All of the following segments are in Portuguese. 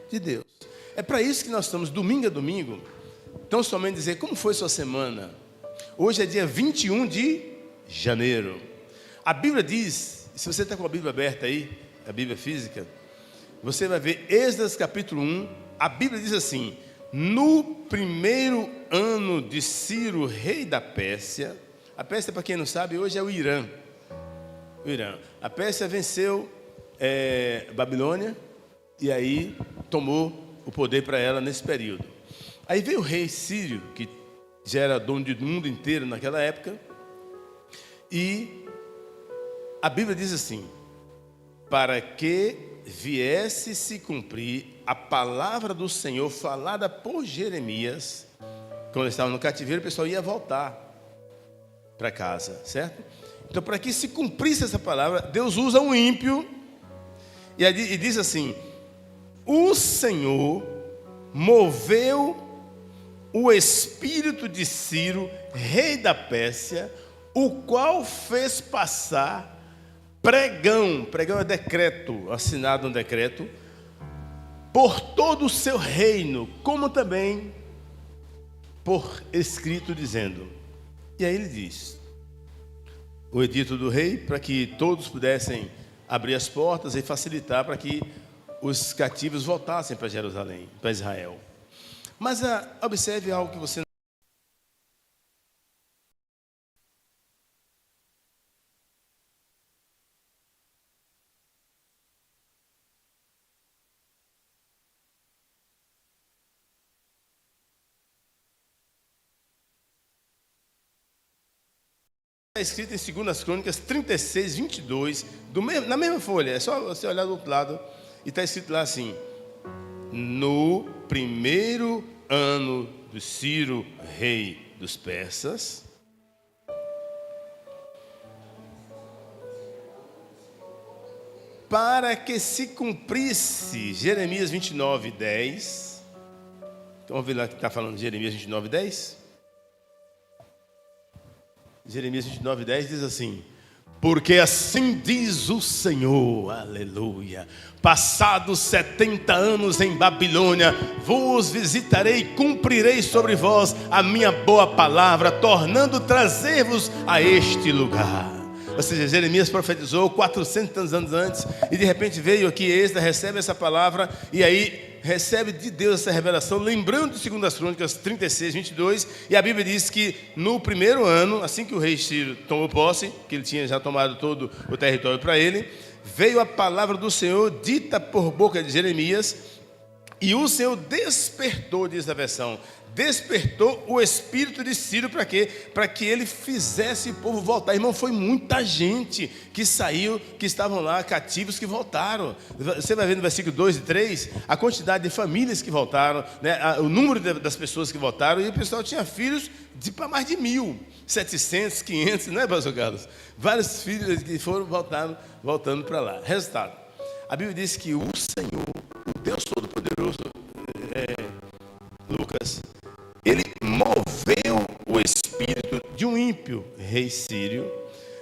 de Deus. É para isso que nós estamos, domingo a domingo, tão somente dizer como foi sua semana. Hoje é dia 21 de janeiro. A Bíblia diz, se você está com a Bíblia aberta aí, a Bíblia física, você vai ver Êxodo capítulo 1, a Bíblia diz assim: no primeiro ano de Ciro, rei da Pérsia. A Pérsia, para quem não sabe, hoje é o Irã. A Pérsia venceu Babilônia e aí tomou o poder para ela nesse período. Aí veio o rei Sírio, que já era dono do mundo inteiro naquela época, e a Bíblia diz assim: para que viesse se cumprir a palavra do Senhor falada por Jeremias. Quando eles estavam no cativeiro, o pessoal ia voltar para casa, certo? Então, para que se cumprisse essa palavra, Deus usa um ímpio e diz assim: o Senhor moveu o espírito de Ciro, rei da Pérsia, o qual fez passar pregão é decreto, assinado um decreto, por todo o seu reino, como também por escrito, dizendo. E aí ele diz, o edito do rei, para que todos pudessem abrir as portas e facilitar para que os cativos voltassem para Jerusalém, para Israel. Mas observe algo que você está escrito em 2 Crônicas 36, 22, na mesma folha, é só você olhar do outro lado, e está escrito lá assim: no primeiro ano do Ciro, rei dos persas, para que se cumprisse Jeremias 29, 10. Então vamos ver lá que está falando de Jeremias 29, 10. Jeremias 29, 10 diz assim: porque assim diz o Senhor, aleluia, passados 70 anos em Babilônia, vos visitarei e cumprirei sobre vós a minha boa palavra, tornando trazer-vos a este lugar. Ou seja, Jeremias profetizou 400 anos antes, e de repente veio aqui Êxodo, recebe essa palavra, e aí recebe de Deus essa revelação, lembrando de 2 Crônicas 36, 22, e a Bíblia diz que no primeiro ano, assim que o rei Ciro tomou posse, que ele tinha já tomado todo o território para ele, veio a palavra do Senhor dita por boca de Jeremias, e o Senhor despertou, diz a versão, despertou o espírito de Ciro para quê? Para que ele fizesse o povo voltar. Irmão, foi muita gente que saiu, que estavam lá cativos, que voltaram. Você vai ver no versículo 2 e 3 a quantidade de famílias que voltaram, né? O número das pessoas que voltaram, e o pessoal tinha filhos para mais de 1.700, 500, não é, pastor Carlos? Vários filhos que foram voltando para lá. Resultado: a Bíblia diz que o Senhor, o Deus Todo-Poderoso, Lucas, ele moveu o espírito de um ímpio, rei Sírio.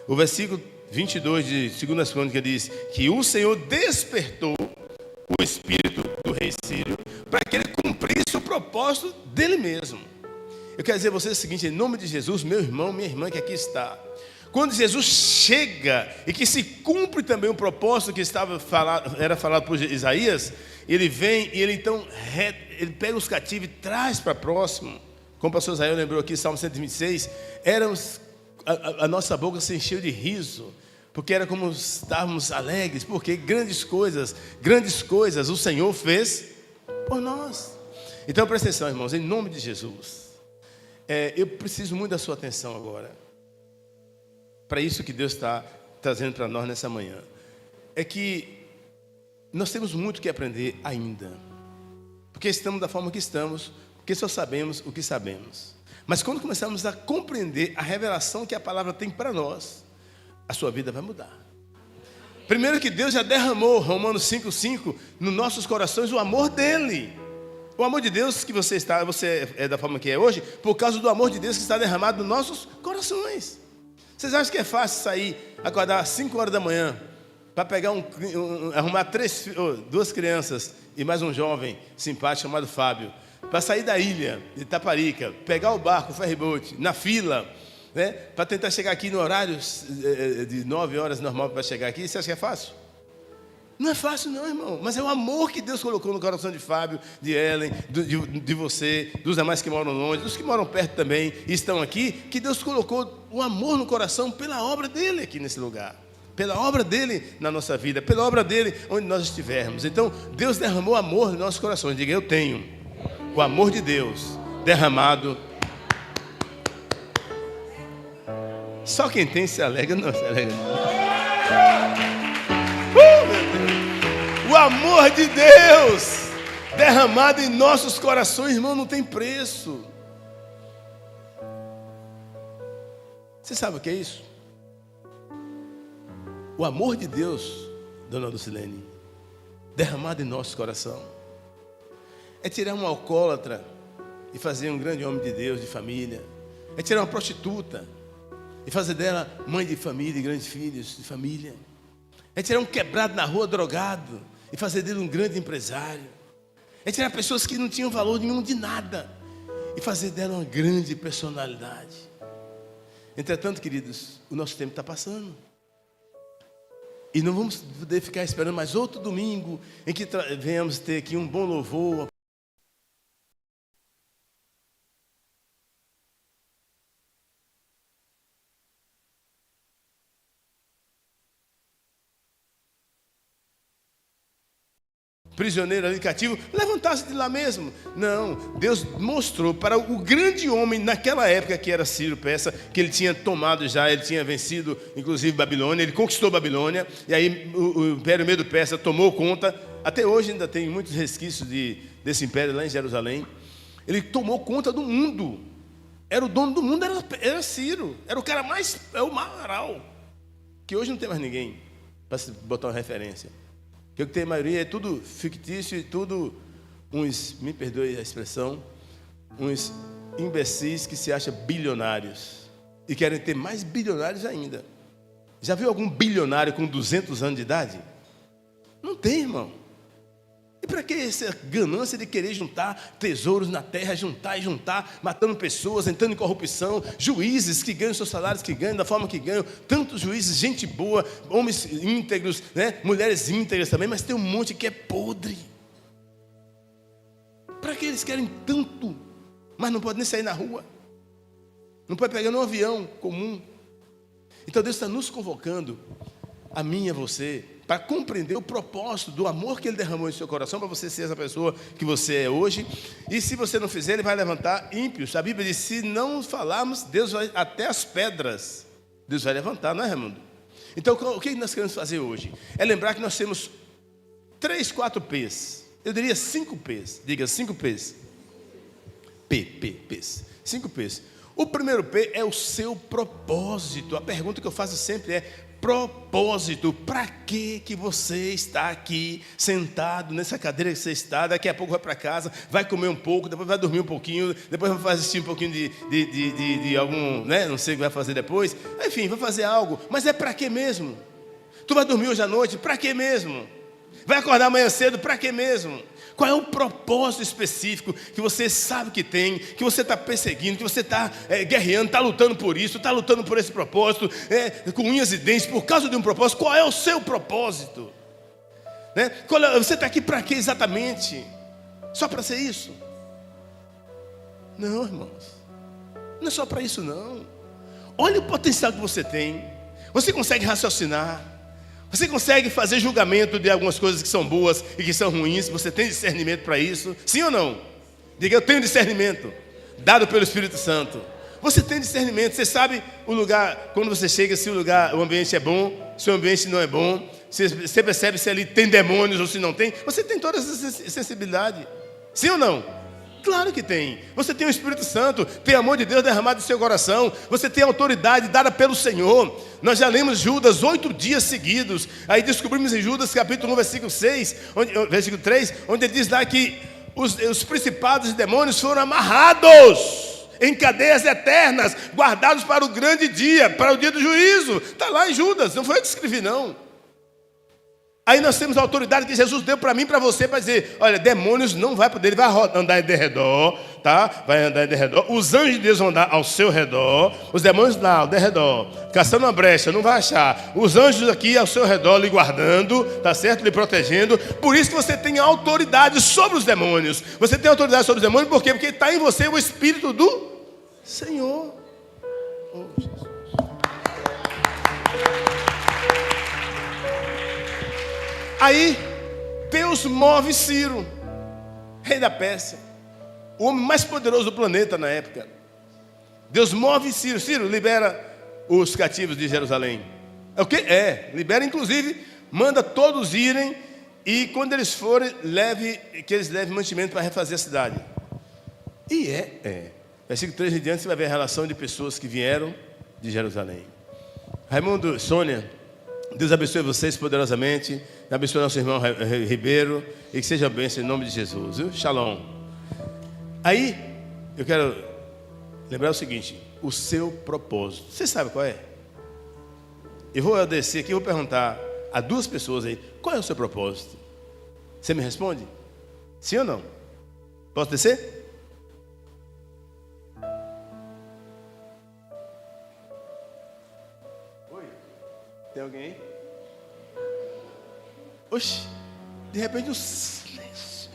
O versículo 22 de 2 Crônicas diz que o Senhor despertou o espírito do rei Sírio para que ele cumprisse o propósito dele mesmo. Eu quero dizer a vocês o seguinte, em nome de Jesus, meu irmão, minha irmã que aqui está, quando Jesus chega e que se cumpre também o propósito que era falado por Isaías, ele vem e ele então ele pega os cativos e traz para próximo. Como o pastor Israel lembrou aqui, Salmo 126, a nossa boca se encheu de riso, porque era como estávamos alegres, porque grandes coisas o Senhor fez por nós. Então presta atenção, irmãos, em nome de Jesus. Eu preciso muito da sua atenção agora, para isso que Deus está trazendo para nós nessa manhã. É que nós temos muito que aprender ainda, porque estamos da forma que estamos, porque só sabemos o que sabemos. Mas quando começarmos a compreender a revelação que a palavra tem para nós, a sua vida vai mudar. Primeiro que Deus já derramou, Romanos 5,5, nos nossos corações o amor dele. O amor de Deus que você é da forma que é hoje, por causa do amor de Deus que está derramado nos nossos corações. Vocês acham que é fácil sair, acordar às 5 horas da manhã, para pegar arrumar duas crianças e mais um jovem simpático chamado Fábio, para sair da ilha de Itaparica, pegar o barco, o ferryboat, na fila, né, para tentar chegar aqui no horário de 9 horas normal para chegar aqui. Você acha que é fácil? Não é fácil não, irmão, mas é o amor que Deus colocou no coração de Fábio, de Ellen, de você, dos demais que moram longe, dos que moram perto também e estão aqui, que Deus colocou o amor no coração pela obra dele aqui nesse lugar, pela obra dele na nossa vida, pela obra dele onde nós estivermos. Então Deus derramou amor nos nossos corações. Diga: eu tenho o amor de Deus derramado. Só quem tem se alegra, não se alegra não. O amor de Deus derramado em nossos corações, irmão, não tem preço. Você sabe o que é isso? O amor de Deus, dona Lucilene, derramado em nosso coração, é tirar um alcoólatra e fazer um grande homem de Deus, de família. É tirar uma prostituta e fazer dela mãe de família e grandes filhos de família. É tirar um quebrado na rua, drogado, e fazer dele um grande empresário. É tirar pessoas que não tinham valor nenhum de nada e fazer dela uma grande personalidade. Entretanto, queridos, o nosso tempo está passando. E não vamos poder ficar esperando mais outro domingo em que venhamos ter aqui um bom louvor. Prisioneiro ali cativo, levantasse de lá mesmo. Não, Deus mostrou para o grande homem naquela época, que era Ciro Persa, que ele tinha tomado já, ele tinha vencido inclusive Babilônia, ele conquistou Babilônia, e aí o Império Medo-Persa tomou conta. Até hoje ainda tem muitos resquícios desse império lá em Jerusalém. Ele tomou conta do mundo, era o dono do mundo, era Ciro, era o cara mais, é o Maharal, que hoje não tem mais ninguém para se botar uma referência. Que o que tem a maioria é tudo fictício e tudo uns, me perdoe a expressão, uns imbecis que se acham bilionários e querem ter mais bilionários ainda. Já viu algum bilionário com 200 anos de idade? Não tem, irmão. E para que essa ganância de querer juntar tesouros na terra, juntar e juntar, matando pessoas, entrando em corrupção, juízes que ganham seus salários que ganham, da forma que ganham, tantos juízes, gente boa, homens íntegros, né? Mulheres íntegras também, mas tem um monte que é podre. Para que eles querem tanto, mas não pode nem sair na rua, não pode pegar num avião comum. Então Deus está nos convocando, a mim e a você, para compreender o propósito do amor que Ele derramou em seu coração, para você ser essa pessoa que você é hoje. E se você não fizer, Ele vai levantar ímpios. A Bíblia diz: se não falarmos, Deus vai, até as pedras Deus vai levantar, não é, Raimundo? Então o que nós queremos fazer hoje? É lembrar que nós temos 3, 4 P's. Eu diria 5 P's. Diga 5 P's. P's. 5 P's. O primeiro P é o seu propósito. A pergunta que eu faço sempre é: propósito. Para que você está aqui sentado nessa cadeira que você está? Daqui a pouco vai para casa, vai comer um pouco, depois vai dormir um pouquinho, depois vai assistir um pouquinho de algum, né? Não sei o que vai fazer depois. Enfim, vai fazer algo. Mas é para que mesmo? Tu vai dormir hoje à noite? Para que mesmo? Vai acordar amanhã cedo? Para que mesmo? Qual é o propósito específico que você sabe que tem, que você está perseguindo, que você está guerreando, está lutando por isso, está lutando por esse propósito, com unhas e dentes, por causa de um propósito? Qual é o seu propósito? Né? Você está aqui para quê exatamente? Só para ser isso? Não, irmãos, não é só para isso não. Olha o potencial que você tem. Você consegue raciocinar. Você consegue fazer julgamento de algumas coisas que são boas e que são ruins? Você tem discernimento para isso? Sim ou não? Diga: eu tenho discernimento, dado pelo Espírito Santo. Você tem discernimento, você sabe o lugar, quando você chega, se o ambiente é bom, se o ambiente não é bom. Você percebe se ali tem demônios ou se não tem. Você tem toda essa sensibilidade. Sim ou não? Claro que tem. Você tem o Espírito Santo, tem o amor de Deus derramado no seu coração. Você tem autoridade dada pelo Senhor. Nós já lemos Judas 8 dias seguidos. Aí descobrimos em Judas capítulo 1, versículo 6, versículo 3, onde ele diz lá que os principados e demônios foram amarrados em cadeias eternas, guardados para o grande dia, para o dia do juízo. Está lá em Judas, não foi eu que escrevi não. Aí nós temos a autoridade que Jesus deu para mim e para você, para dizer, olha, demônios não vai poder, ele vai andar em derredor, tá? Vai andar em derredor. Os anjos de Deus vão andar ao seu redor, os demônios lá ao derredor, caçando uma brecha, não vai achar. Os anjos aqui ao seu redor lhe guardando, tá certo? Lhe protegendo. Por isso que você tem autoridade sobre os demônios. Você tem autoridade sobre os demônios, por quê? Porque está em você o Espírito do Senhor. Oh, Jesus. Aí, Deus move Ciro, rei da Pérsia, o homem mais poderoso do planeta na época. Deus move Ciro. Ciro, libera os cativos de Jerusalém. É o quê? Libera inclusive, manda todos irem e quando eles forem, que eles levem mantimento para refazer a cidade. E versículo 3 em diante, você vai ver a relação de pessoas que vieram de Jerusalém. Raimundo, Sônia, Deus abençoe vocês poderosamente. Abençoe nosso irmão Ribeiro. E que seja bênção em nome de Jesus, viu? Shalom. Aí, eu quero lembrar o seguinte: o seu propósito. Você sabe qual é? Eu vou descer aqui e vou perguntar a duas pessoas aí: qual é o seu propósito? Você me responde? Sim ou não? Posso descer? Tem alguém aí? Oxi, de repente um silêncio.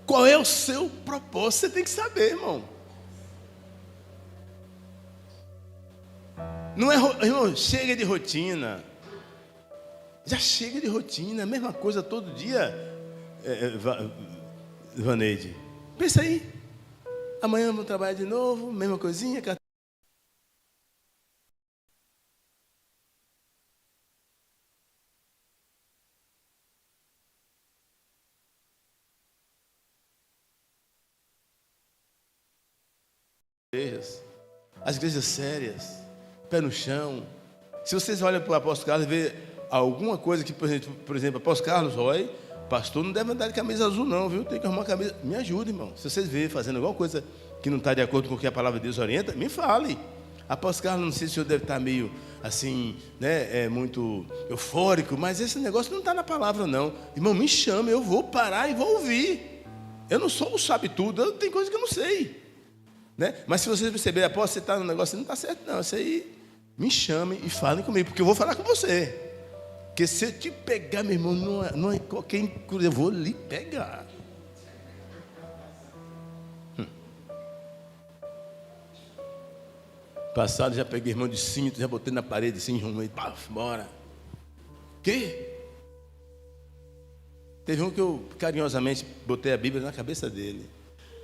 Qual é o seu propósito? Você tem que saber, irmão. Não é, irmão, chega de rotina. Já chega de rotina, a mesma coisa todo dia, Vaneide. Pensa aí. Amanhã vamos trabalhar de novo, mesma coisinha. As igrejas sérias, pé no chão. Se vocês olham para o apóstolo Carlos e vê alguma coisa que, por exemplo, apóstolo Carlos, olha, pastor não deve andar de camisa azul não, viu? Tem que arrumar camisa. Me ajude, irmão. Se vocês verem fazendo alguma coisa que não está de acordo com o que a palavra de Deus orienta, me fale. Apóstolo Carlos, não sei se o senhor deve estar meio assim, né? Muito eufórico, mas esse negócio não está na palavra não. Irmão, me chame, eu vou parar e vou ouvir. Eu não sou o sabe-tudo, tem coisa que eu não sei. Né? Mas se vocês perceberem, após você estar no negócio, não está certo não, isso aí, me chamem e falem comigo, porque eu vou falar com você. Porque se eu te pegar, meu irmão, não é qualquer coisa, eu vou lhe pegar. Passado, já peguei irmão de cinto, já botei na parede assim, enrolei, pá, bora. Que? Teve um que eu carinhosamente botei a Bíblia na cabeça dele.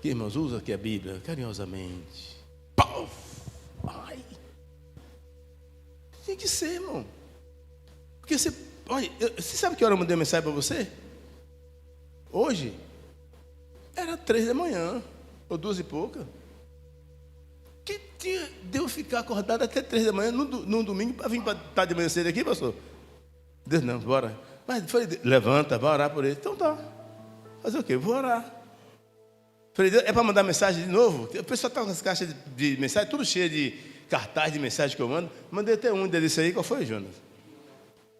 Que irmãos, usa aqui a Bíblia carinhosamente. Pau! Ai! Tem que ser, irmão. Porque você, olha, você sabe que hora eu mandei uma mensagem para você? Hoje era 3 da manhã, ou 2 e pouca. Que dia de eu ficar acordado até 3 da manhã num domingo para vir para estar de manhã cedo aqui, pastor? Deus não, bora. Mas foi, levanta, vai orar por ele. Então tá. Fazer o quê? Vou orar. Falei, é para mandar mensagem de novo? O pessoal está com as caixas de mensagem, tudo cheio de cartaz de mensagem que eu mando. Mandei até um deles aí. Qual foi, Jonas?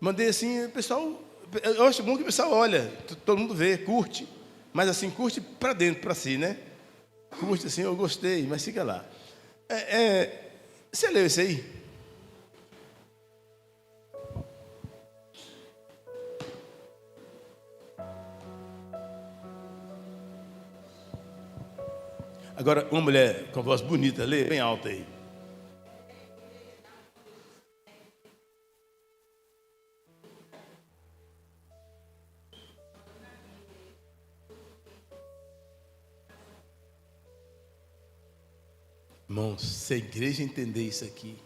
Mandei assim, o pessoal... Eu acho bom que o pessoal olha, todo mundo vê, curte. Mas assim, curte para dentro, para si, né? Curte assim, eu gostei, mas fica lá. Você leu isso aí? Agora, uma mulher com voz bonita, lê bem alta aí. Irmãos, se a igreja entender isso aqui,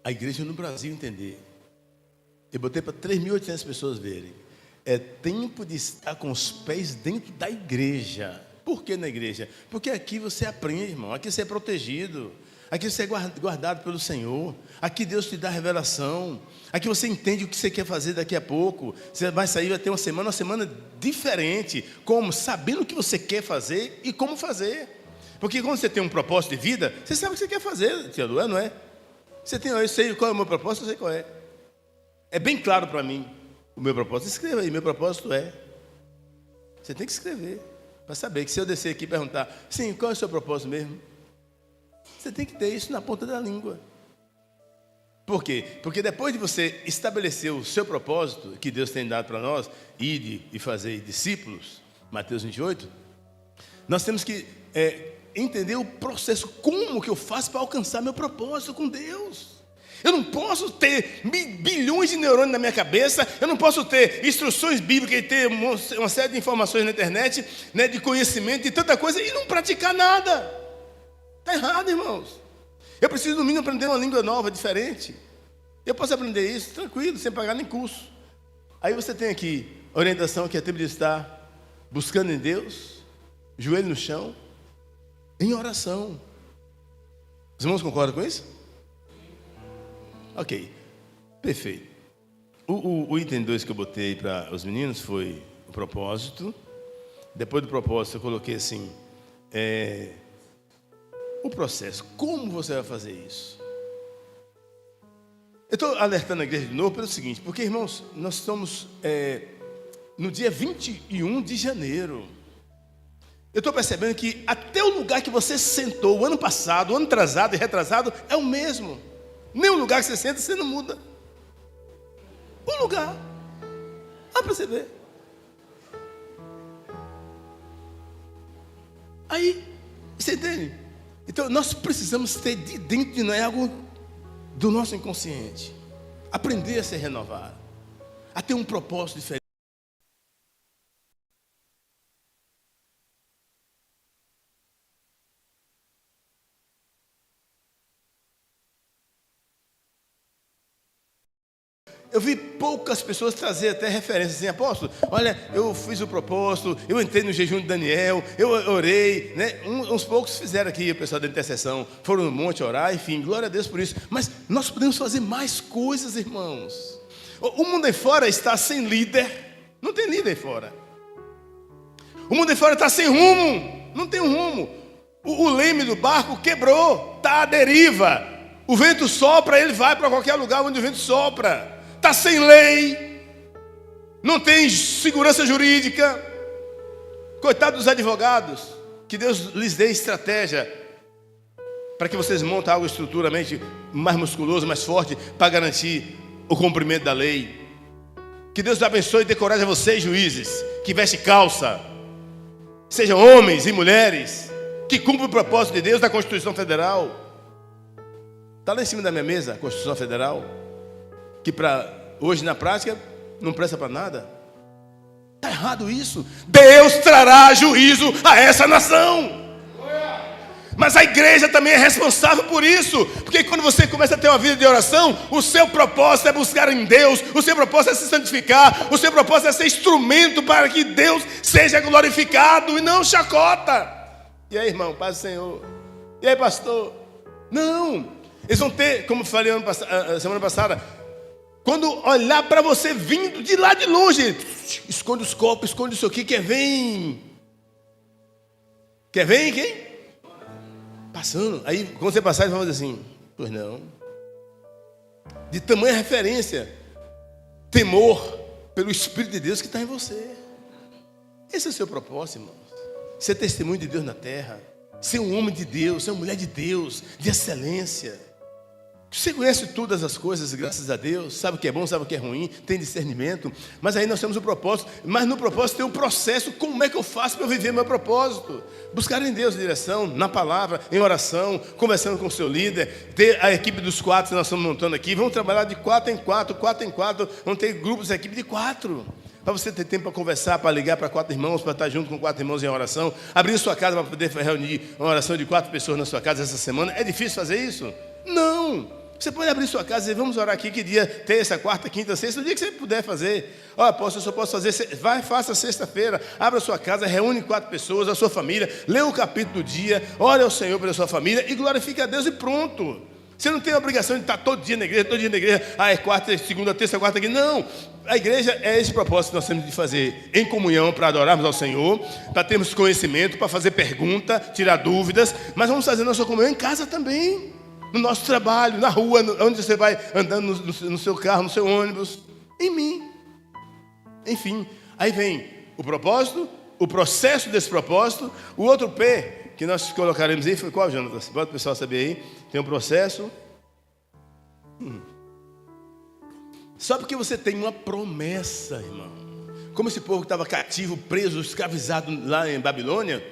a igreja no Brasil entender, eu botei para 3.800 pessoas verem, é tempo de estar com os pés dentro da igreja. Por que na igreja? Porque aqui você aprende, irmão, aqui você é protegido, aqui você é guardado pelo Senhor, aqui Deus te dá revelação, aqui você entende o que você quer fazer daqui a pouco, você vai sair, vai ter uma semana diferente, como? Sabendo o que você quer fazer e como fazer. Porque quando você tem um propósito de vida, você sabe o que você quer fazer, tia Lu, não é? Você tem, eu sei qual é o meu propósito, eu sei qual é. É bem claro para mim o meu propósito. Escreva aí, meu propósito é. Você tem que escrever, para saber que se eu descer aqui e perguntar, sim, qual é o seu propósito mesmo? Você tem que ter isso na ponta da língua. Por quê? Porque depois de você estabelecer o seu propósito, que Deus tem dado para nós, ide e fazer discípulos, Mateus 28, nós temos que entender o processo, como que eu faço para alcançar meu propósito com Deus. Eu não posso ter bilhões de neurônios na minha cabeça, eu não posso ter instruções bíblicas e ter uma série de informações na internet, né, de conhecimento e tanta coisa, e não praticar nada. Está errado, irmãos. Eu preciso, no mínimo, aprender uma língua nova, diferente. Eu posso aprender isso tranquilo, sem pagar nem curso. Aí você tem aqui a orientação que é tempo de estar buscando em Deus, joelho no chão, em oração. Os irmãos concordam com isso? Ok, perfeito. O item 2 que eu botei para os meninos foi o propósito. Depois do propósito eu coloquei assim, o processo, como você vai fazer isso? Eu estou alertando a igreja de novo pelo seguinte, porque, irmãos, nós estamos no dia 21 de janeiro. Eu estou percebendo que até o lugar que você sentou o ano passado, o ano atrasado e retrasado, é o mesmo. Nem o lugar que você senta, você não muda. O lugar. Dá para você ver. Aí, você entende? Então, nós precisamos ter de dentro de nós algo do nosso inconsciente. Aprender a se renovar. A ter um propósito diferente. Eu vi poucas pessoas trazer até referências assim, apóstolo, olha, eu fiz o propósito, eu entrei no jejum de Daniel, eu orei, né? Uns poucos fizeram aqui, o pessoal da intercessão, foram no monte orar, enfim, glória a Deus por isso. Mas nós podemos fazer mais coisas, irmãos. O mundo aí fora está sem líder, não tem líder aí fora. O mundo aí fora está sem rumo, não tem um rumo. O leme do barco quebrou, está à deriva. O vento sopra, ele vai para qualquer lugar onde o vento sopra. Está sem lei, não tem segurança jurídica. Coitado dos advogados, que Deus lhes dê estratégia para que vocês montem algo estruturalmente mais musculoso, mais forte, para garantir o cumprimento da lei. Que Deus abençoe e dê coragem a vocês, juízes, que vestem calça, sejam homens e mulheres, que cumprem o propósito de Deus da Constituição Federal. Está lá em cima da minha mesa, a Constituição Federal, que para hoje na prática não presta para nada. Está errado isso. Deus trará juízo a essa nação. Mas a igreja também é responsável por isso. Porque quando você começa a ter uma vida de oração, o seu propósito é buscar em Deus, o seu propósito é se santificar, o seu propósito é ser instrumento para que Deus seja glorificado e não chacota. E aí, irmão, paz do Senhor. E aí, pastor? Não. Eles vão ter, como eu falei semana passada, quando olhar para você vindo de lá de longe, esconde os copos, esconde isso aqui, quer vem? Quer vem quem? Passando. Aí quando você passar, ele vai fazer assim, pois não. De tamanha referência, temor pelo Espírito de Deus que está em você. Esse é o seu propósito, irmãos. Ser testemunho de Deus na terra, ser um homem de Deus, ser uma mulher de Deus, de excelência. Você conhece todas as coisas, graças a Deus, sabe o que é bom, sabe o que é ruim, tem discernimento, mas aí nós temos o propósito, mas no propósito tem um processo, como é que eu faço para eu viver meu propósito? Buscar em Deus direção, na palavra, em oração, conversando com o seu líder, ter a equipe dos 4 que nós estamos montando aqui, vamos trabalhar de 4 em 4, vamos ter grupos, equipe de 4, para você ter tempo para conversar, para ligar para 4 irmãos, para estar junto com 4 irmãos em oração, abrir sua casa para poder reunir uma oração de 4 pessoas na sua casa essa semana. É difícil fazer isso? Não! Você pode abrir sua casa e dizer, vamos orar aqui, que dia, terça, quarta, quinta, sexta, o dia que você puder fazer. Olha, apóstolo, eu só posso fazer, vai, faça sexta-feira, abra sua casa, reúne 4 pessoas, a sua família, lê o capítulo do dia, ore ao Senhor pela sua família e glorifique a Deus e pronto. Você não tem a obrigação de estar todo dia na igreja, é quarta, segunda, terça, quarta, aqui. Não, a igreja é esse propósito que nós temos de fazer em comunhão, para adorarmos ao Senhor, para termos conhecimento, para fazer pergunta, tirar dúvidas, mas vamos fazer nossa comunhão em casa também. no nosso trabalho, na rua, onde você vai andando no seu carro, no seu ônibus. Em mim. Enfim, aí vem o propósito, o processo desse propósito. O outro P que nós colocaremos aí foi qual, Jonas? Pode o pessoal saber aí? Tem um processo. Só porque você tem uma promessa, irmão. Como esse povo que estava cativo, preso, escravizado lá em Babilônia.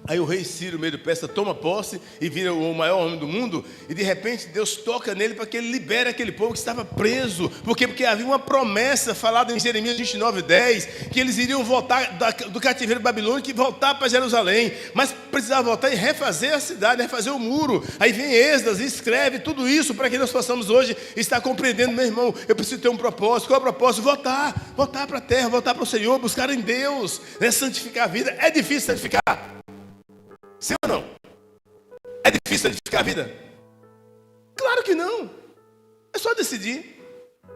Aí o rei Ciro, meio do Persa, toma posse e vira o maior homem do mundo. E de repente Deus toca nele para que ele libere aquele povo que estava preso. Por quê? Porque havia uma promessa falada em Jeremias 29:10, que eles iriam voltar do cativeiro babilônico e voltar para Jerusalém. Mas precisava voltar e refazer a cidade, refazer o muro. Aí vem Esdras e escreve tudo isso para que nós possamos hoje estar compreendendo, meu irmão, eu preciso ter um propósito. Qual é o propósito? Voltar para a terra, voltar para o Senhor, buscar em Deus, né? Santificar a vida. É difícil santificar? Sim ou não? É difícil edificar a vida? Claro que não. É só decidir.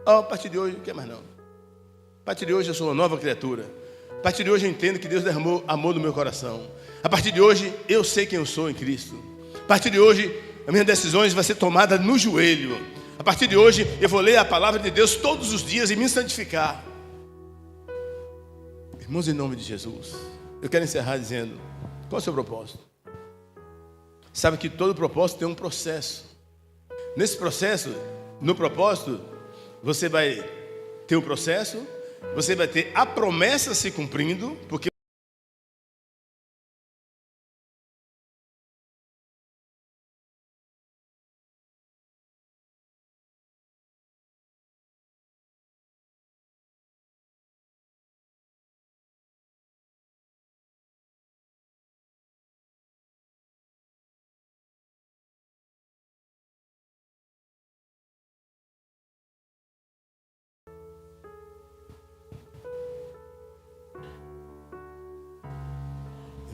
A partir de hoje, não quer mais não. A partir de hoje eu sou uma nova criatura. A partir de hoje eu entendo que Deus derramou amor no meu coração. A partir de hoje eu sei quem eu sou em Cristo. A partir de hoje as minhas decisões vão ser tomadas no joelho. A partir de hoje eu vou ler a palavra de Deus todos os dias e me santificar. Irmãos, em nome de Jesus, eu quero encerrar dizendo: qual é o seu propósito? Sabe que todo propósito tem um processo. Nesse processo, no propósito, você vai ter um processo, você vai ter a promessa se cumprindo, porque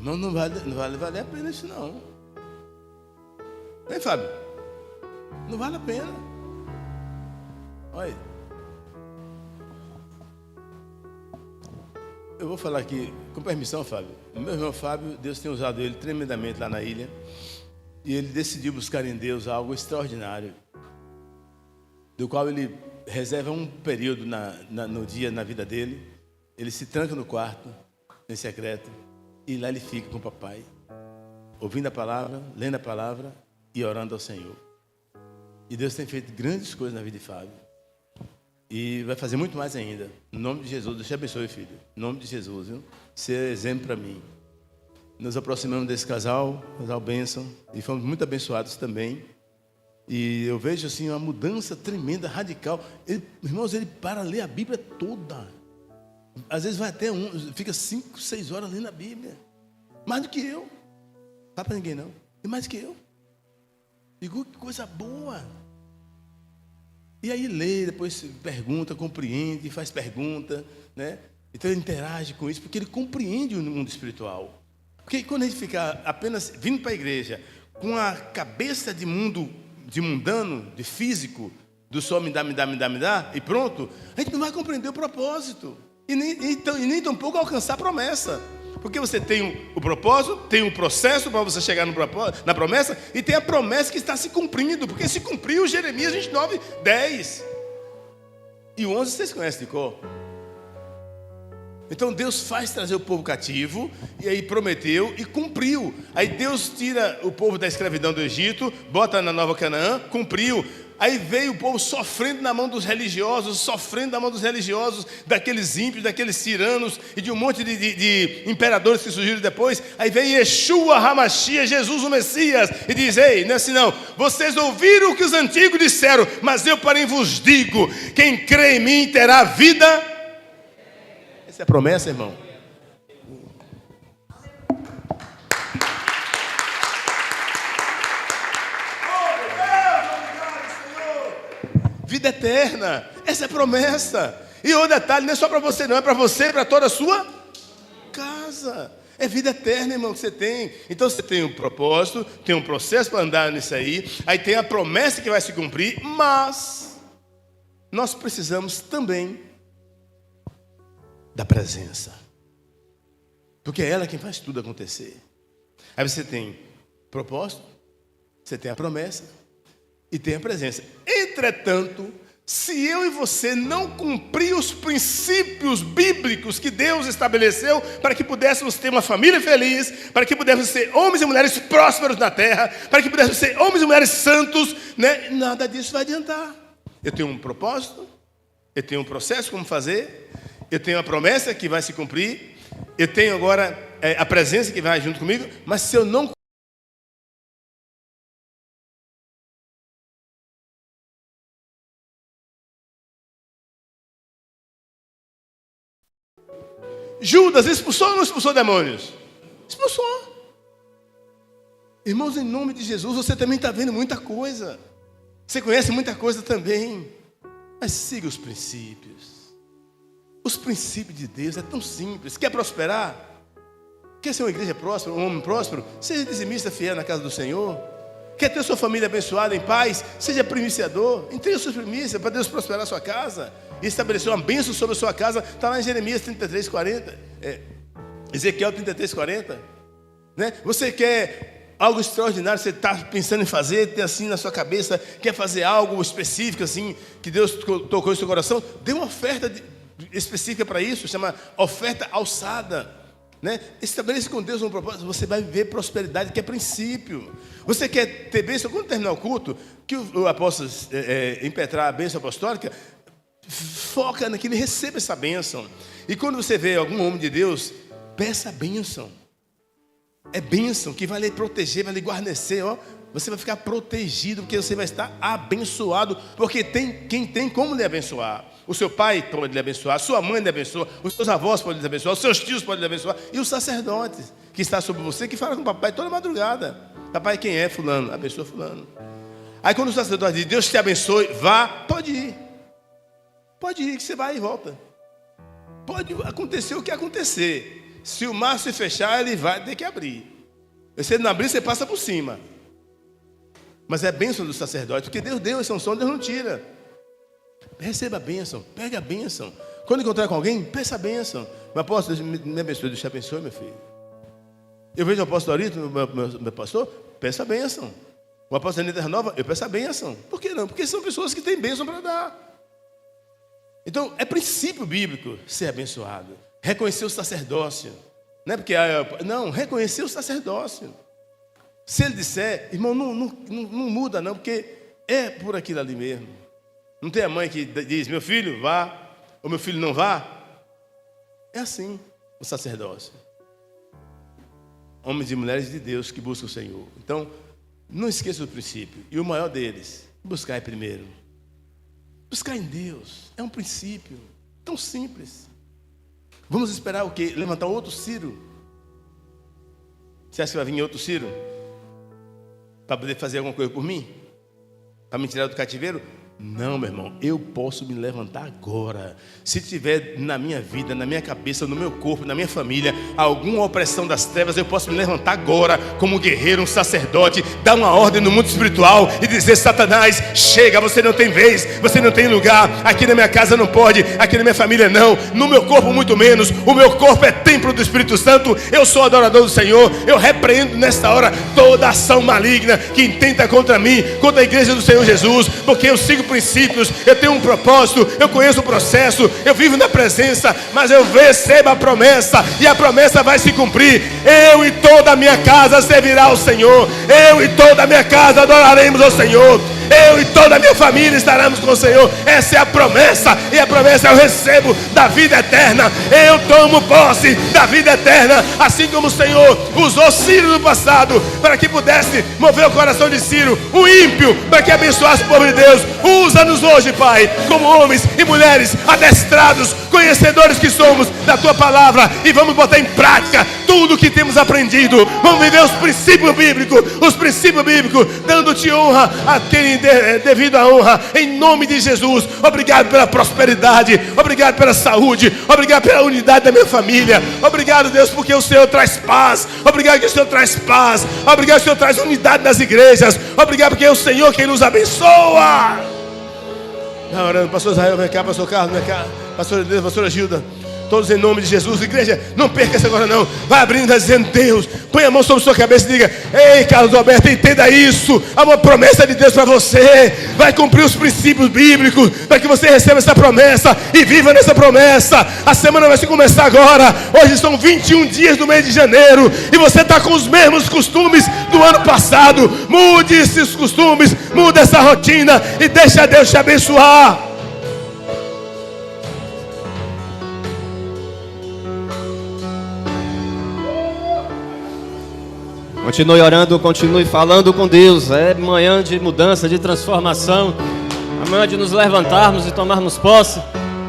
irmão, não vale valer a pena isso não. Hein, Fábio? Não vale a pena. Olha, eu vou falar aqui, com permissão, Fábio. Meu irmão Fábio, Deus tem usado ele tremendamente lá na ilha. E ele decidiu buscar em Deus algo extraordinário, do qual ele reserva um período no dia, na vida dele. Ele se tranca no quarto, em secreto, e lá ele fica com o papai, ouvindo a palavra, lendo a palavra e orando ao Senhor. E Deus tem feito grandes coisas na vida de Fábio. E vai fazer muito mais ainda. Em nome de Jesus, Deus te abençoe, filho. Em nome de Jesus, viu? Ser exemplo para mim. Nos aproximamos desse casal bênção, e fomos muito abençoados também. E eu vejo assim uma mudança tremenda, radical. Irmãos, ele para ler a Bíblia toda. Às vezes vai até fica 5, 6 horas lendo a Bíblia. Mais do que eu. Não fala para ninguém não. E mais do que eu. Digo, que coisa boa. E aí lê, depois pergunta, compreende, faz pergunta, né? Então ele interage com isso, porque ele compreende o mundo espiritual. Porque quando a gente fica apenas vindo para a igreja com a cabeça de mundo, de mundano, de físico, do só me dá, e pronto, a gente não vai compreender o propósito. E nem tampouco alcançar a promessa. Porque você tem o propósito, tem um processo para você chegar na promessa, e tem a promessa que está se cumprindo, porque se cumpriu Jeremias 29:10. E o 11 vocês conhecem de cor. Então Deus faz trazer o povo cativo, e aí prometeu e cumpriu. Aí Deus tira o povo da escravidão do Egito, bota na Nova Canaã, cumpriu. Aí veio o povo sofrendo na mão dos religiosos, daqueles ímpios, daqueles tiranos e de um monte de imperadores que surgiram depois. Aí vem Yeshua HaMashiach, Jesus o Messias, e diz: ei, não é assim não, vocês ouviram o que os antigos disseram, mas eu porém vos digo, quem crê em mim terá vida. Essa é a promessa, irmão. Vida eterna, essa é a promessa. E o detalhe, não é só para você não, é para você e para toda a sua casa. É vida eterna, irmão, que você tem. Então você tem um propósito, tem um processo para andar nisso aí tem a promessa que vai se cumprir, mas nós precisamos também da presença, porque é ela quem faz tudo acontecer. Aí você tem propósito, você tem a promessa, e tem a presença. Entretanto, se eu e você não cumprir os princípios bíblicos que Deus estabeleceu para que pudéssemos ter uma família feliz, para que pudéssemos ser homens e mulheres prósperos na terra, para que pudéssemos ser homens e mulheres santos, né? Nada disso vai adiantar. Eu tenho um propósito, eu tenho um processo como fazer, eu tenho a promessa que vai se cumprir, eu tenho agora a presença que vai junto comigo, mas se eu não Judas expulsou ou não expulsou demônios? Expulsou. Irmãos, em nome de Jesus, você também está vendo muita coisa. Você conhece muita coisa também. Mas siga os princípios. Os princípios de Deus é tão simples. Quer prosperar? Quer ser uma igreja próspera, um homem próspero? Seja dizimista fiel na casa do Senhor. Quer ter sua família abençoada em paz? Seja primiciador. Entregue suas primícias para Deus prosperar a sua casa. E estabelecer uma bênção sobre a sua casa. Está lá em Jeremias 33:40. Ezequiel 33:40. Né? Você quer algo extraordinário, você está pensando em fazer, tem assim na sua cabeça, quer fazer algo específico assim, que Deus tocou em seu coração, dê uma oferta específica para isso, chama oferta alçada. Né? Estabeleça com Deus um propósito, você vai viver prosperidade, que é princípio. Você quer ter bênção, quando terminar o culto, que o apóstolo impetrar a bênção apostólica, foca naquilo e receba essa bênção. E quando você vê algum homem de Deus, peça a bênção. É bênção que vai lhe proteger, vai lhe guarnecer, ó. Você vai ficar protegido, porque você vai estar abençoado, porque tem quem tem como lhe abençoar. O seu pai pode lhe abençoar, a sua mãe lhe abençoa, os seus avós podem lhe abençoar, os seus tios podem lhe abençoar, e os sacerdotes que está sobre você, que fala com o papai toda madrugada. Papai, quem é? Fulano, abençoa fulano. Aí quando o sacerdote diz, Deus te abençoe, vá, pode ir. Pode ir, que você vai e volta. Pode acontecer o que acontecer. Se o mar se fechar, ele vai ter que abrir. Se ele não abrir, você passa por cima. Mas é a bênção do sacerdote, porque Deus deu essa unção, Deus não tira. Receba a bênção, pegue a bênção. Quando encontrar com alguém, peça a bênção. Meu apóstolo, me abençoe, Deus te abençoe, meu filho. Eu vejo o apóstolo Arito, meu pastor, peça a bênção. O apóstolo Anitta Renova, eu peço a bênção. Por que não? Porque são pessoas que têm bênção para dar. Então, é princípio bíblico ser abençoado. Reconhecer o sacerdócio. Não é porque... Não, reconhecer o sacerdócio. Se ele disser, irmão, não muda não, porque é por aquilo ali mesmo. Não tem a mãe que diz, meu filho, vá, ou meu filho não vá. É assim o sacerdócio. Homens e mulheres de Deus que buscam o Senhor. Então, não esqueça o princípio. E o maior deles, buscar primeiro. Buscar em Deus. É um princípio tão simples. Vamos esperar o quê? Levantar outro Ciro. Você acha que vai vir outro Ciro? Para poder fazer alguma coisa por mim? Para me tirar do cativeiro? Não, meu irmão, eu posso me levantar agora. Se tiver na minha vida, na minha cabeça, no meu corpo, na minha família, alguma opressão das trevas, eu posso me levantar agora como um guerreiro, um sacerdote, dar uma ordem no mundo espiritual e dizer, Satanás, chega, você não tem vez, você não tem lugar, aqui na minha casa não pode, aqui na minha família não, no meu corpo muito menos, o meu corpo é templo do Espírito Santo, eu sou adorador do Senhor, eu repreendo nesta hora toda ação maligna que intenta contra mim, contra a igreja do Senhor Jesus, porque eu sigo princípios, eu tenho um propósito, eu conheço o processo, eu vivo na presença, mas eu recebo a promessa e a promessa vai se cumprir. Eu e toda a minha casa servirá ao Senhor, eu e toda a minha casa adoraremos ao Senhor, eu e toda a minha família estaremos com o Senhor. Essa é a promessa, e a promessa eu recebo da vida eterna. Eu tomo posse da vida eterna, assim como o Senhor usou Ciro no passado para que pudesse mover o coração de Ciro, o ímpio, para que abençoasse o povo de Deus. Usa-nos hoje, Pai, como homens e mulheres adestrados, conhecedores que somos da Tua palavra, e vamos botar em prática tudo o que temos aprendido. Vamos viver os princípios bíblicos, dando-Te honra a quem devido à honra, em nome de Jesus. Obrigado pela prosperidade, obrigado pela saúde, obrigado pela unidade da minha família, obrigado, Deus, porque o Senhor traz paz, obrigado que o Senhor traz paz, obrigado que o Senhor traz unidade nas igrejas, obrigado porque é o Senhor quem nos abençoa. Orando, pastor Israel, vem cá, pastor Carlos, vem cá, pastor Deus, pastora Gilda, todos em nome de Jesus. Igreja, não perca isso agora não. Vai abrindo, vai dizendo: Deus, põe a mão sobre sua cabeça e diga: ei, Carlos Alberto, entenda isso. Há uma promessa de Deus para você. Vai cumprir os princípios bíblicos para que você receba essa promessa e viva nessa promessa. A semana vai se começar agora. Hoje são 21 dias do mês de janeiro e você está com os mesmos costumes do ano passado. Mude esses costumes, mude essa rotina e deixa Deus te abençoar. Continue orando, continue falando com Deus. É manhã de mudança, de transformação. Amanhã de nos levantarmos e tomarmos posse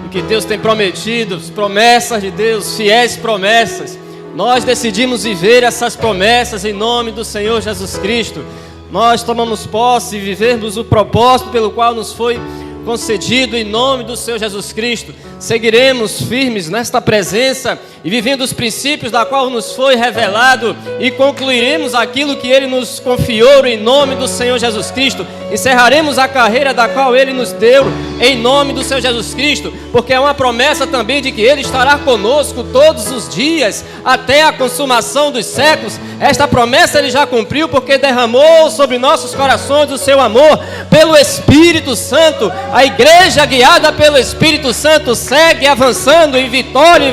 do que Deus tem prometido. Promessas de Deus, fiéis promessas. Nós decidimos viver essas promessas em nome do Senhor Jesus Cristo. Nós tomamos posse e vivemos o propósito pelo qual nos foi concedido em nome do Senhor Jesus Cristo. Seguiremos firmes nesta presença e vivendo os princípios da qual nos foi revelado e concluiremos aquilo que Ele nos confiou em nome do Senhor Jesus Cristo. Encerraremos a carreira da qual Ele nos deu em nome do Senhor Jesus Cristo, porque é uma promessa também de que Ele estará conosco todos os dias até a consumação dos séculos. Esta promessa Ele já cumpriu porque derramou sobre nossos corações o seu amor pelo Espírito Santo. A igreja guiada pelo Espírito Santo segue avançando em vitória,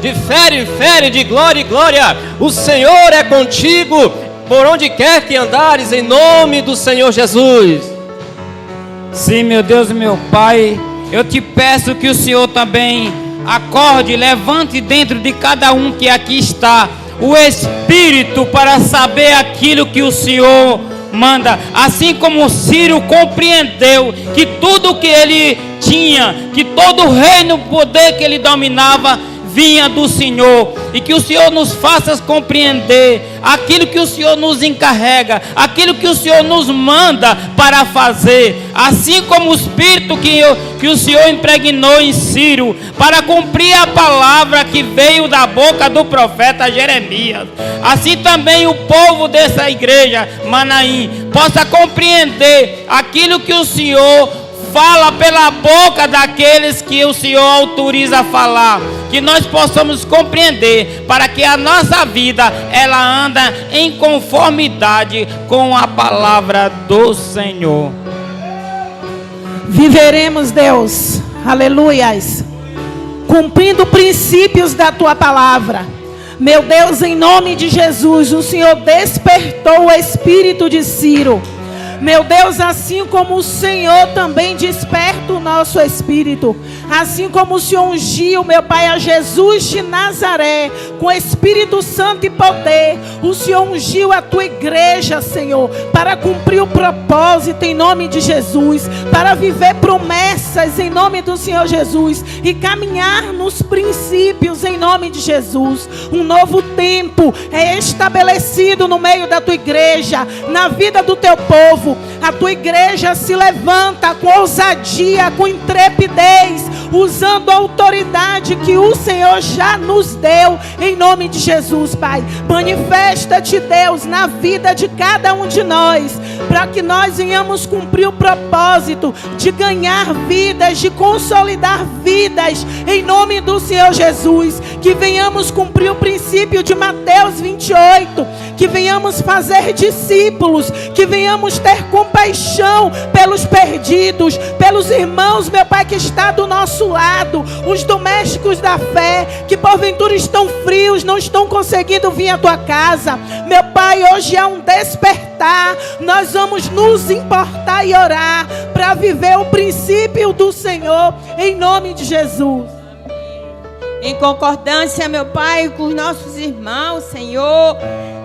de fé em fé, de glória em glória. O Senhor é contigo por onde quer que andares, em nome do Senhor Jesus. Sim, meu Deus e meu Pai, eu te peço que o Senhor também acorde, levante dentro de cada um que aqui está o Espírito para saber aquilo que o Senhor manda. Assim como Ciro compreendeu que tudo que ele tinha, que todo o reino, o poder que ele dominava vinha do Senhor, e que o Senhor nos faça compreender aquilo que o Senhor nos encarrega, aquilo que o Senhor nos manda para fazer, assim como o Espírito que o Senhor impregnou em Ciro, para cumprir a palavra que veio da boca do profeta Jeremias. Assim também o povo dessa igreja, Manaim, possa compreender aquilo que o Senhor fala pela boca daqueles que o Senhor autoriza a falar, que nós possamos compreender, para que a nossa vida ela anda em conformidade com a palavra do Senhor. Viveremos, Deus, aleluias, cumprindo princípios da tua palavra. Meu Deus, em nome de Jesus, o Senhor despertou o espírito de Ciro. Meu Deus, assim como o Senhor também desperta o nosso espírito, assim como o Senhor ungiu, meu Pai, a Jesus de Nazaré, com Espírito Santo e poder, o Senhor ungiu a tua igreja, Senhor, para cumprir o propósito em nome de Jesus, para viver promessas em nome do Senhor Jesus e caminhar nos princípios em nome de Jesus. Um novo tempo é estabelecido no meio da tua igreja, na vida do teu povo. A tua igreja se levanta com ousadia, com intrepidez, usando a autoridade que o Senhor já nos deu, em nome de Jesus, Pai. Manifesta-te, Deus, na vida de cada um de nós, para que nós venhamos cumprir o propósito de ganhar vidas, de consolidar vidas, em nome do Senhor Jesus. Que venhamos cumprir o princípio de Mateus 28, que venhamos fazer discípulos, que venhamos ter compaixão pelos perdidos, pelos irmãos, meu Pai, que está do nosso lado, os domésticos da fé, que porventura estão frios, não estão conseguindo vir à tua casa. Meu Pai, hoje é um despertar, nós vamos nos importar e orar para viver o princípio do Senhor, em nome de Jesus. Em concordância, meu Pai, com os nossos irmãos, Senhor,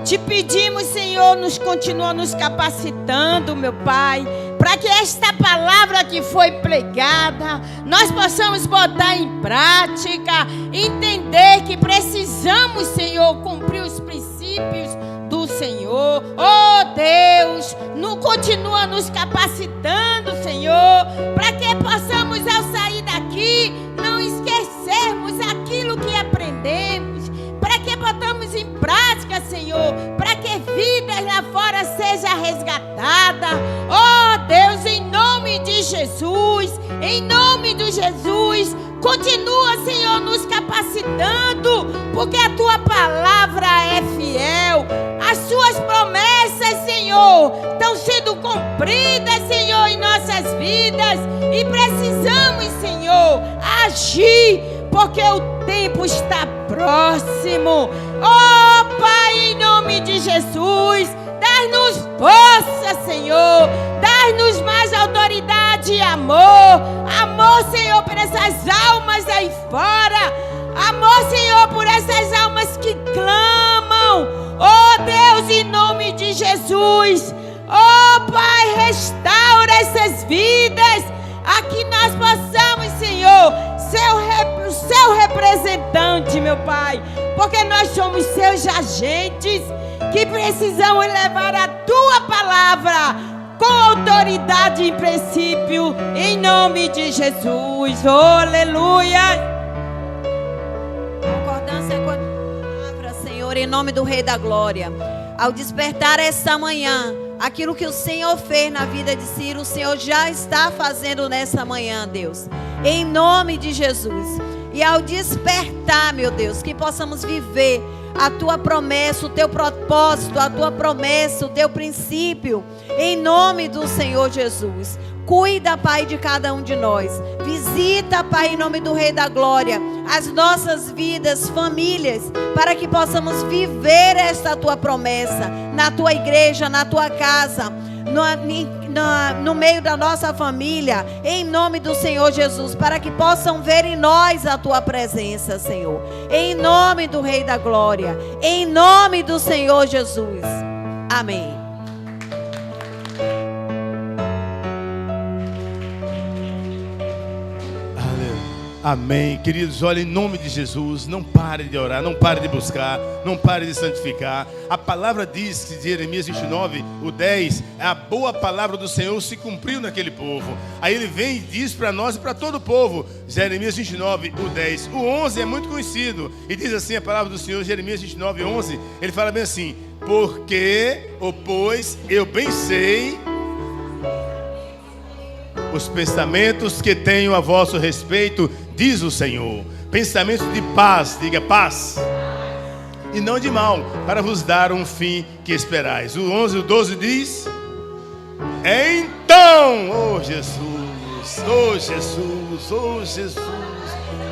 te pedimos, Senhor, continua nos capacitando, meu Pai, para que esta palavra que foi pregada, nós possamos botar em prática, entender que precisamos, Senhor, cumprir os princípios do Senhor. Oh Deus, continua nos capacitando, Senhor, para que possamos, ao sair daqui, não esquecermos aquilo que aprendemos, para que botamos em prática, Senhor, para que vidas lá fora sejam resgatadas. Oh Deus, em nome nome de Jesus, em nome de Jesus. Continua, Senhor, nos capacitando, porque a Tua palavra é fiel. As Suas promessas, Senhor, estão sendo cumpridas, Senhor, em nossas vidas. E precisamos, Senhor, agir, porque o tempo está próximo. Oh, Pai, em nome de Jesus, dá-nos força, Senhor. Dá-nos mais autoridade e amor. Amor, Senhor, por essas almas aí fora. Amor, Senhor, por essas almas que clamam. Oh, Deus, em nome de Jesus. Oh, Pai, restaura essas vidas. Aqui nós possamos, Senhor, ser o seu representante, meu Pai. Porque nós somos seus agentes que precisamos levar a Tua palavra com autoridade e princípio, em nome de Jesus. Oh, aleluia. Concordância com a palavra, Senhor, em nome do Rei da Glória. Ao despertar esta manhã, aquilo que o Senhor fez na vida de Ciro, o Senhor já está fazendo nessa manhã, Deus, em nome de Jesus. E ao despertar, meu Deus, que possamos viver a Tua promessa, o Teu propósito, a Tua promessa, o Teu princípio, em nome do Senhor Jesus. Cuida, Pai, de cada um de nós. Visita, Pai, em nome do Rei da Glória, as nossas vidas, famílias, para que possamos viver esta Tua promessa na Tua igreja, na Tua casa, no meio da nossa família, em nome do Senhor Jesus, para que possam ver em nós a Tua presença, Senhor, em nome do Rei da Glória, em nome do Senhor Jesus. Amém. Amém. Queridos, olha, em nome de Jesus, não pare de orar, não pare de buscar, não pare de santificar. A palavra diz que Jeremias 29, o 10, a boa palavra do Senhor se cumpriu naquele povo. Aí ele vem e diz para nós e para todo o povo, Jeremias 29, o 10. O 11 é muito conhecido e diz assim a palavra do Senhor, Jeremias 29, 11. Ele fala bem assim: porque, ou pois, eu bem sei os pensamentos que tenho a vosso respeito, diz o Senhor, pensamentos de paz, diga paz, e não de mal, para vos dar um fim que esperais. O 11 e o 12 diz: então, oh Jesus, oh Jesus, oh Jesus,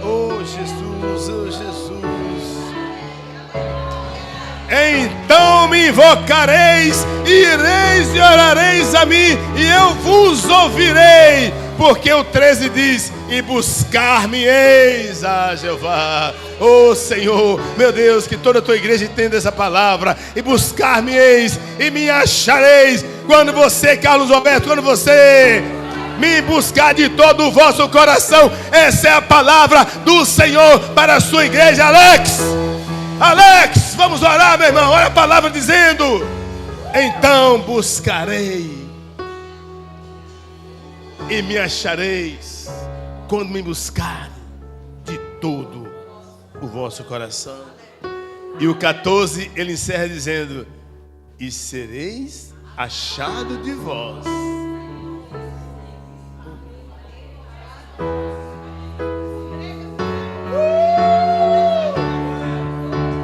oh Jesus, oh Jesus, então me invocareis, ireis e orareis a mim, e eu vos ouvirei. Porque o 13 diz: e buscar-me-eis a Jeová. Oh Senhor, meu Deus, que toda a tua igreja entenda essa palavra. E buscar-me-eis e me achareis. Quando você, Carlos Roberto, quando você me buscar de todo o vosso coração. Essa é a palavra do Senhor para a sua igreja. Alex, vamos orar, meu irmão. Olha a palavra dizendo: então buscarei e me achareis, quando me buscar de todo o vosso coração. E o 14 ele encerra dizendo: e sereis achado de vós.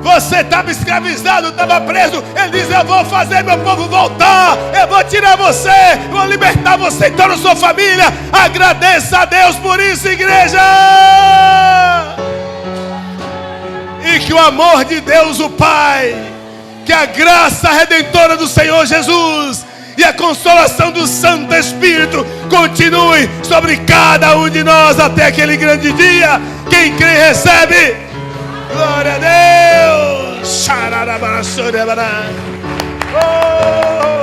Você estava escravizado, estava preso. Ele diz: eu vou fazer meu povo voltar. Eu vou tirar você, eu vou libertar você e toda a sua família. Agradeça a Deus por isso, igreja. E que o amor de Deus o Pai, que a graça redentora do Senhor Jesus e a consolação do Santo Espírito continue sobre cada um de nós até aquele grande dia. Quem crê recebe. Glória a Deus.